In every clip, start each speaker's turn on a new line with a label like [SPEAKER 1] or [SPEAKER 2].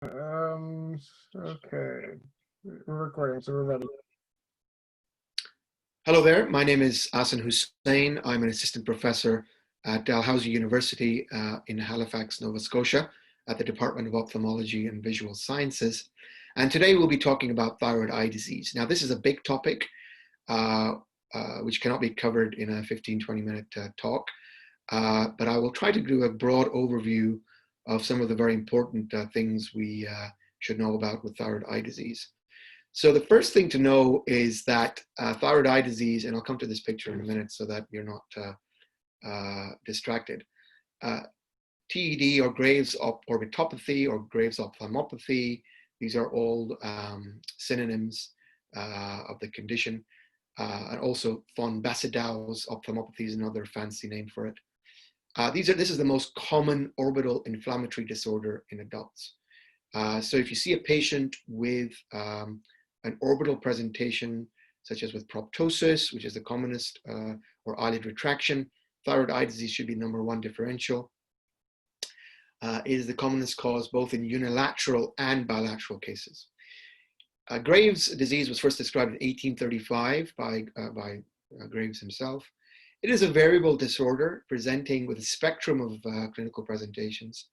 [SPEAKER 1] Um, okay. We're recording, so we're ready.
[SPEAKER 2] Hello there, my name is Asan Hussain. I'm an assistant professor at Dalhousie University in Halifax, Nova Scotia, at the Department of Ophthalmology and Visual Sciences. And today we'll be talking about thyroid eye disease. Now, this is a big topic uh, which cannot be covered in a 15-20 minute talk, but I will try to do a broad overview of some of the very important things we should know about with thyroid eye disease. So the first thing to know is that thyroid eye disease, and I'll come to this picture in a minute so that you're not distracted. Uh, TED or Graves' orbitopathy or Graves' ophthalmopathy, these are all synonyms of the condition. And also von Bassedow's ophthalmopathy is another fancy name for it. This is the most common orbital inflammatory disorder in adults. So if you see a patient with an orbital presentation, such as with proptosis, which is the commonest, or eyelid retraction, thyroid eye disease should be number one differential. It is the commonest cause both in unilateral and bilateral cases. Graves' disease was first described in 1835 by Graves himself. It is a variable disorder presenting with a spectrum of clinical presentations,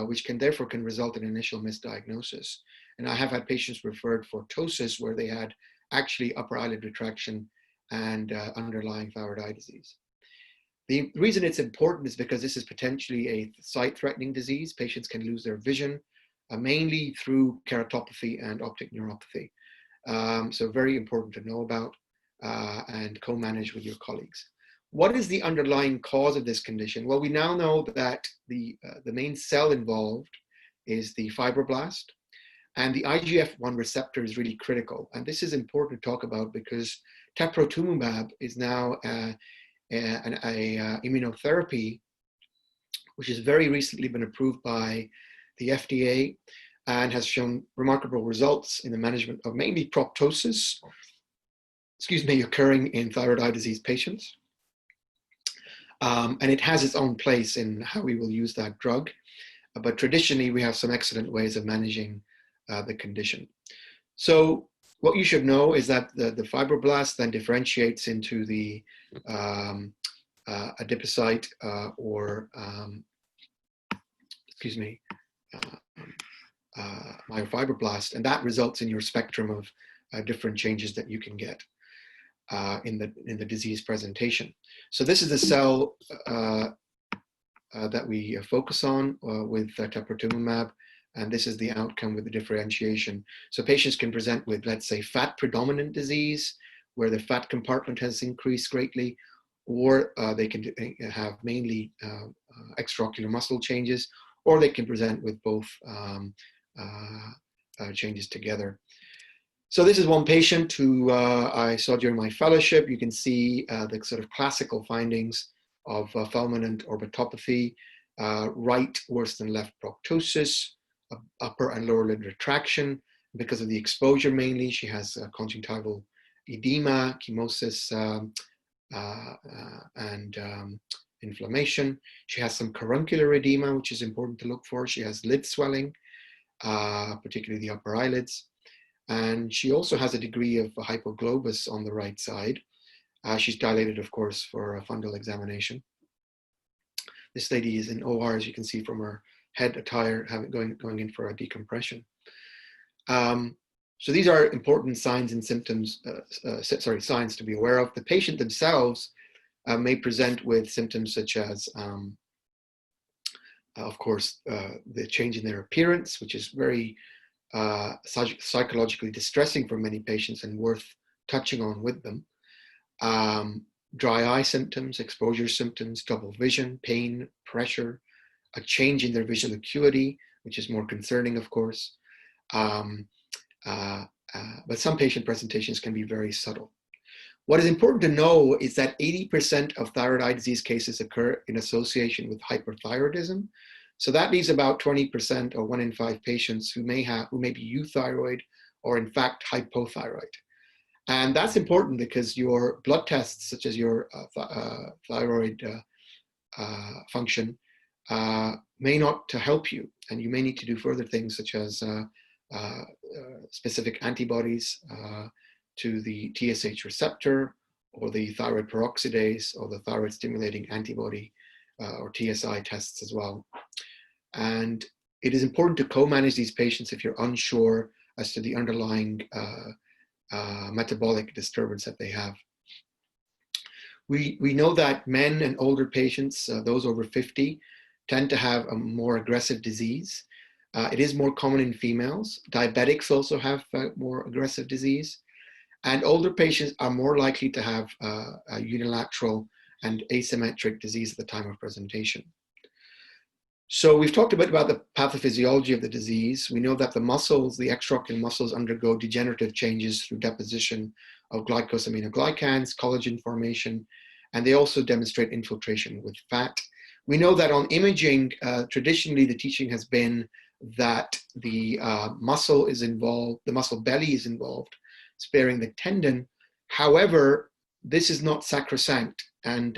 [SPEAKER 2] which can result in initial misdiagnosis. And I have had patients referred for ptosis where they had actually upper eyelid retraction and underlying thyroid eye disease. The reason it's important is because this is potentially a sight-threatening disease. Patients can lose their vision, mainly through keratopathy and optic neuropathy. So very important to know about and co-manage with your colleagues. What is the underlying cause of this condition? Well, we now know that the main cell involved is the fibroblast, and the IGF-1 receptor is really critical. And this is important to talk about because teprotumumab is now an immunotherapy, which has very recently been approved by the FDA and has shown remarkable results in the management of mainly proptosis, occurring in thyroid eye disease patients. And it has its own place in how we will use that drug. But traditionally, we have some excellent ways of managing the condition. So what you should know is that the fibroblast then differentiates into the adipocyte or myofibroblast, and that results in your spectrum of different changes that you can get in the disease presentation. So this is the cell that we focus on with teprotumumab, and this is the outcome with the differentiation. So patients can present with, let's say, fat predominant disease, where the fat compartment has increased greatly, or they can have mainly extraocular muscle changes, or they can present with both changes together. So this is one patient who I saw during my fellowship. You can see the sort of classical findings of fulminant orbitopathy, right worse than left proptosis, upper and lower lid retraction. Because of the exposure mainly, she has conjunctival edema, chemosis, and inflammation. She has some caruncular edema, which is important to look for. She has lid swelling, particularly the upper eyelids. And she also has a degree of hypoglobus on the right side. She's dilated, of course, for a fundal examination. This lady is in OR, as you can see from her head attire, going in for a decompression. So these are important signs and symptoms, signs to be aware of. The patient themselves may present with symptoms such as, of course, the change in their appearance, which is very psychologically distressing for many patients and worth touching on with them. Dry eye symptoms, exposure symptoms, double vision, pain, pressure, a change in their visual acuity, which is more concerning, of course. But some patient presentations can be very subtle. What is important to know is that 80% of thyroid eye disease cases occur in association with hyperthyroidism. So that leaves about 20% or 1 in 5 patients who may be euthyroid or in fact hypothyroid. And that's important because your blood tests, such as your thyroid function, may not help you, and you may need to do further things such as specific antibodies to the TSH receptor, or the thyroid peroxidase, or the thyroid stimulating antibody, or TSI tests as well. And it is important to co-manage these patients if you're unsure as to the underlying metabolic disturbance that they have. We know that men and older patients, those over 50, tend to have a more aggressive disease. It is more common in females. Diabetics also have more aggressive disease. And older patients are more likely to have a unilateral and asymmetric disease at the time of presentation. So we've talked a bit about the pathophysiology of the disease. We know that the muscles, the extraocular muscles, undergo degenerative changes through deposition of glycosaminoglycans, collagen formation, and they also demonstrate infiltration with fat. We know that on imaging, traditionally the teaching has been that the muscle is involved, the muscle belly is involved, sparing the tendon. However, this is not sacrosanct, and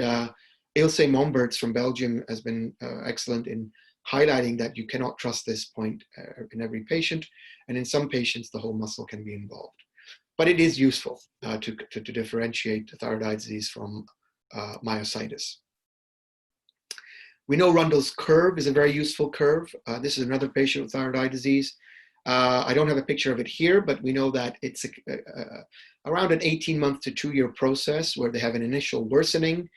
[SPEAKER 2] Ilse Momberts from Belgium has been excellent in highlighting that you cannot trust this point in every patient, and in some patients the whole muscle can be involved. But it is useful to differentiate thyroid eye disease from myositis. We know Rundle's curve is a very useful curve. This is another patient with thyroid eye disease. I don't have a picture of it here, but we know that it's around an 18-month to 2-year process where they have an initial worsening.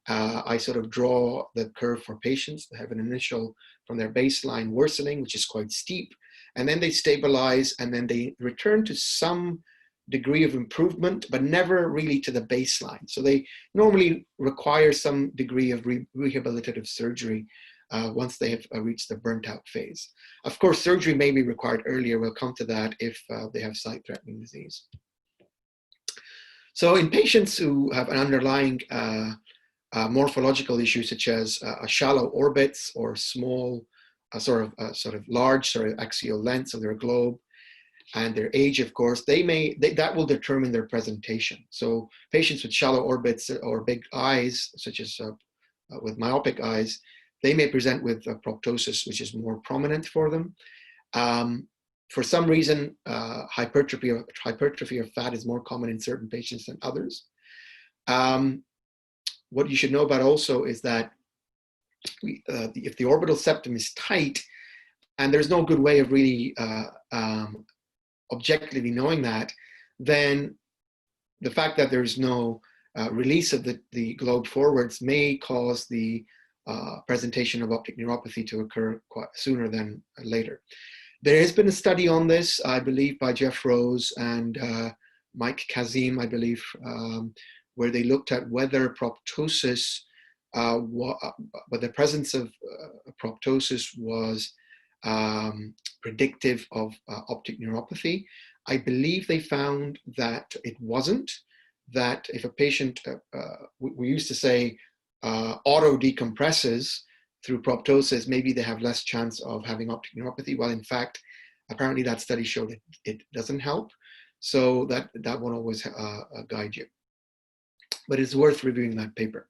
[SPEAKER 2] I sort of draw the curve for patients. They have an initial, from their baseline, worsening, which is quite steep, and then they stabilize, and then they return to some degree of improvement, but never really to the baseline. So they normally require some degree of rehabilitative surgery once they have reached the burnt out phase. Of course, surgery may be required earlier. We'll come to that if they have sight-threatening disease. So in patients who have an underlying morphological issue, such as a shallow orbits or small, sort of large axial lengths of their globe, and their age, of course, that will determine their presentation. So patients with shallow orbits or big eyes, such as with myopic eyes, they may present with proptosis, which is more prominent for them. For some reason, hypertrophy of fat is more common in certain patients than others. What you should know about also is that if the orbital septum is tight, and there's no good way of really objectively knowing that, then the fact that there's no release of the globe forwards may cause the presentation of optic neuropathy to occur quite sooner than later. There has been a study on this, I believe, by Jeff Rose and Mike Kazim, I believe, where they looked at whether proptosis, but the presence of proptosis was predictive of optic neuropathy. I believe they found that it wasn't, that if a patient, we used to say, auto-decompresses through proptosis, maybe they have less chance of having optic neuropathy. Well, in fact, apparently that study showed it doesn't help. So that won't always guide you. But it's worth reviewing that paper.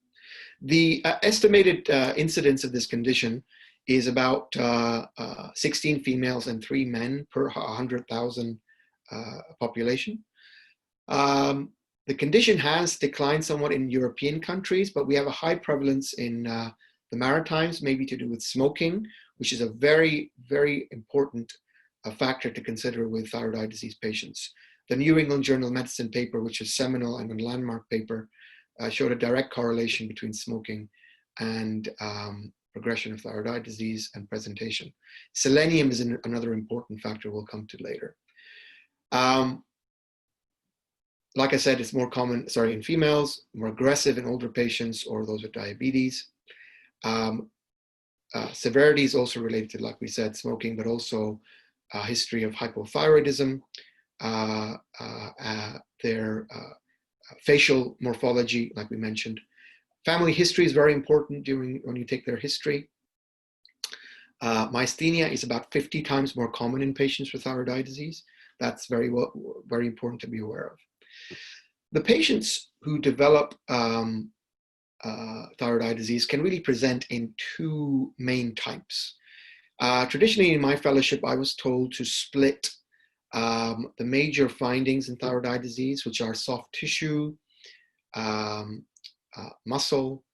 [SPEAKER 2] The estimated incidence of this condition is about 16 females and 3 men per 100,000 population. The condition has declined somewhat in European countries, but we have a high prevalence in the Maritimes, maybe to do with smoking, which is a very, very important factor to consider with thyroid eye disease patients. The New England Journal of Medicine paper, which is seminal and a landmark paper, showed a direct correlation between smoking and progression of thyroid eye disease and presentation. Selenium is another important factor we'll come to later. Like I said, it's more common, in females, more aggressive in older patients or those with diabetes. Severity is also related to, like we said, smoking, but also a history of hypothyroidism, their facial morphology, like we mentioned. Family history is very important when you take their history. Myasthenia is about 50 times more common in patients with thyroid eye disease. That's very important to be aware of. The patients who develop thyroid eye disease can really present in two main types. Traditionally, in my fellowship, I was told to split the major findings in thyroid eye disease, which are soft tissue, muscle,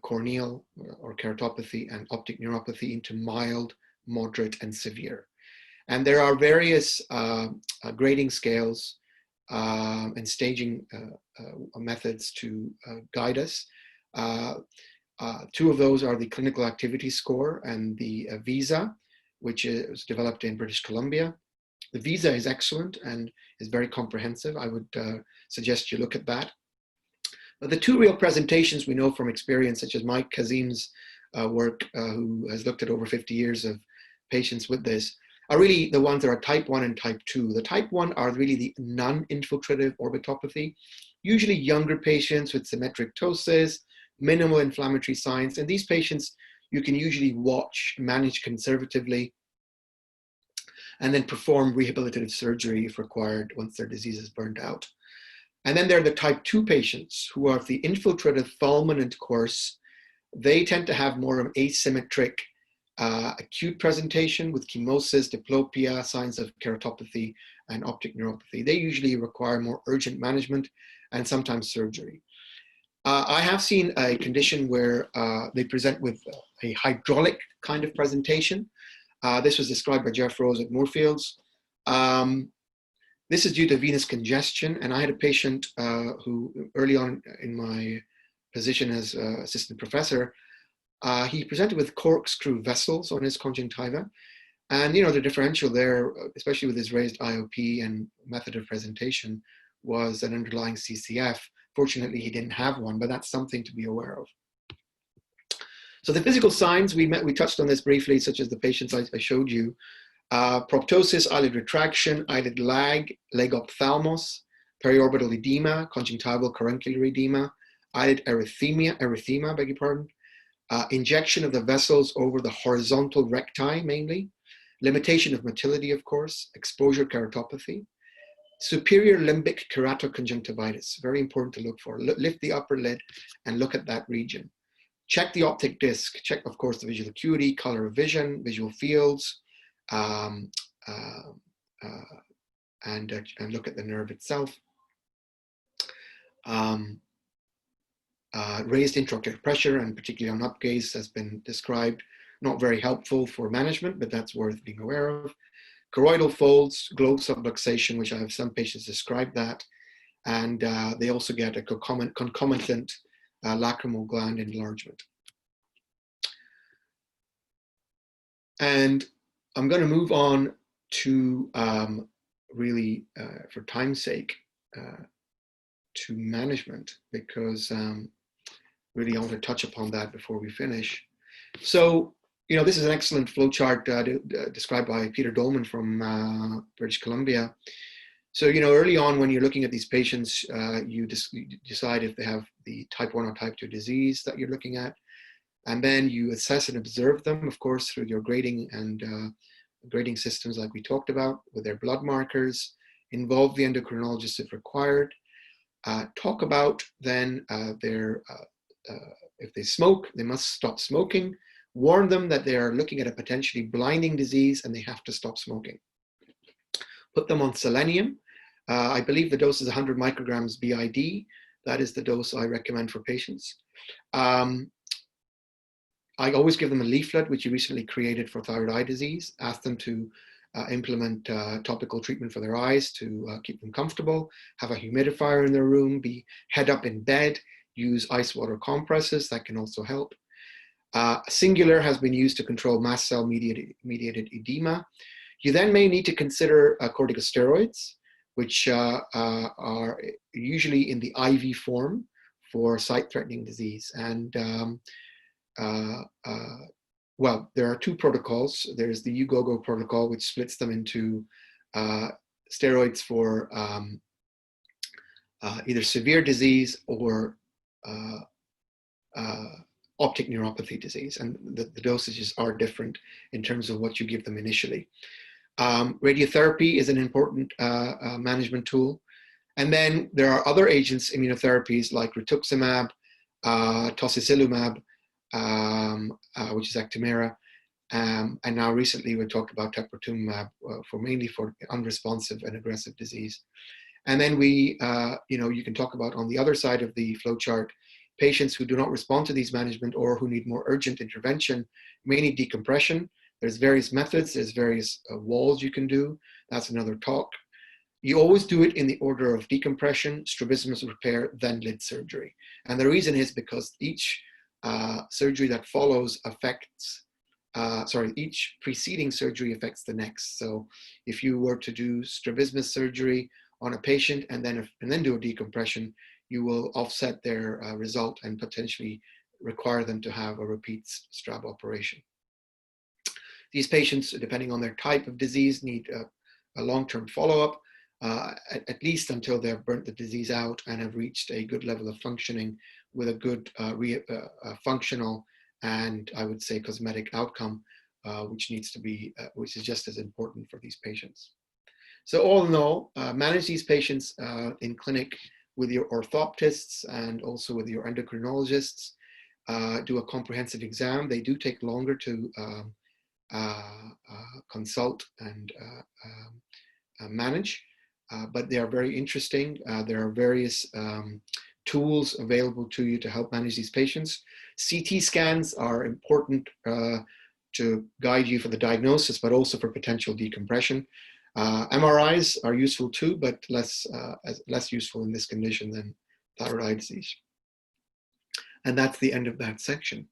[SPEAKER 2] corneal or keratopathy, and optic neuropathy, into mild, moderate, and severe. And there are various grading scales and staging methods to guide us. Two of those are the Clinical Activity Score and the VISA, which is developed in British Columbia. The VISA is excellent and is very comprehensive. I would suggest you look at that. But the two real presentations we know from experience, such as Mike Kazim's work, who has looked at over 50 years of patients with this, are really the ones that are type 1 and type 2. The type 1 are really the non-infiltrative orbitopathy, usually younger patients with symmetric ptosis, minimal inflammatory signs. And these patients you can usually watch, manage conservatively, and then perform rehabilitative surgery if required once their disease is burned out. And then there are the type 2 patients who are of the infiltrative fulminant course. They tend to have more of an asymmetric acute presentation with chemosis, diplopia, signs of keratopathy, and optic neuropathy. They usually require more urgent management and sometimes surgery. I have seen a condition where they present with a hydraulic kind of presentation. This was described by Jeff Rose at Moorfields. This is due to venous congestion, and I had a patient who early on in my position as assistant professor, he presented with corkscrew vessels on his conjunctiva. And the differential there, especially with his raised IOP and method of presentation, was an underlying CCF. Fortunately, he didn't have one, but that's something to be aware of. So the physical signs, we touched on this briefly, such as the patients I showed you. Proptosis, eyelid retraction, eyelid lag, leg ophthalmos, periorbital edema, conjunctival caruncular edema, eyelid erythema, beg your pardon, injection of the vessels over the horizontal recti mainly, limitation of motility, of course, exposure keratopathy, superior limbic keratoconjunctivitis, very important to look for. Lift the upper lid and look at that region. Check the optic disc, check, of course, the visual acuity, color of vision, visual fields, and look at the nerve itself. Raised intraocular pressure, and particularly on upgaze, has been described. Not very helpful for management, but that's worth being aware of. Choroidal folds, globe subluxation, which I have some patients describe that, and they also get a concomitant lacrimal gland enlargement. And I'm going to move on to really, for time's sake, to management, because really I want to touch upon that before we finish. So, this is an excellent flowchart described by Peter Dolman from British Columbia. So, early on when you're looking at these patients, you decide if they have the type 1 or type 2 disease that you're looking at. And then you assess and observe them, of course, through your grading and grading systems like we talked about, with their blood markers. Involve the endocrinologist if required. Talk about then if they smoke, they must stop smoking. Warn them that they are looking at a potentially blinding disease and they have to stop smoking. Put them on selenium. I believe the dose is 100 micrograms BID. That is the dose I recommend for patients. I always give them a leaflet, which you recently created for thyroid eye disease. Ask them to implement topical treatment for their eyes to keep them comfortable, have a humidifier in their room, be head up in bed, use ice water compresses. That can also help. Singular has been used to control mast cell mediated edema. You then may need to consider corticosteroids, which are usually in the IV form for sight-threatening disease. And well, there are two protocols. There's the UGOGO protocol, which splits them into steroids for either severe disease or optic neuropathy disease. And the dosages are different in terms of what you give them initially. Radiotherapy is an important management tool. And then there are other agents, immunotherapies like rituximab, tocilizumab, which is Actimera, and now recently we talked about teprotumumab for mainly for unresponsive and aggressive disease. And then we, you can talk about on the other side of the flowchart, patients who do not respond to these management or who need more urgent intervention, may need decompression. There's various methods, there's various walls you can do. That's another talk. You always do it in the order of decompression, strabismus repair, then lid surgery. And the reason is because each surgery that follows affects, each preceding surgery affects the next. So if you were to do strabismus surgery on a patient and then do a decompression, you will offset their result and potentially require them to have a repeat strab operation. These patients, depending on their type of disease, need a long-term follow-up, at least until they've burnt the disease out and have reached a good level of functioning with a good functional and, I would say, cosmetic outcome, which is just as important for these patients. So all in all, manage these patients in clinic with your orthoptists and also with your endocrinologists. Do a comprehensive exam. They do take longer to consult and manage, but they are very interesting. There are various tools available to you to help manage these patients. CT scans are important to guide you for the diagnosis, but also for potential decompression. MRIs are useful too, but less useful in this condition than thyroid eye disease. And that's the end of that section.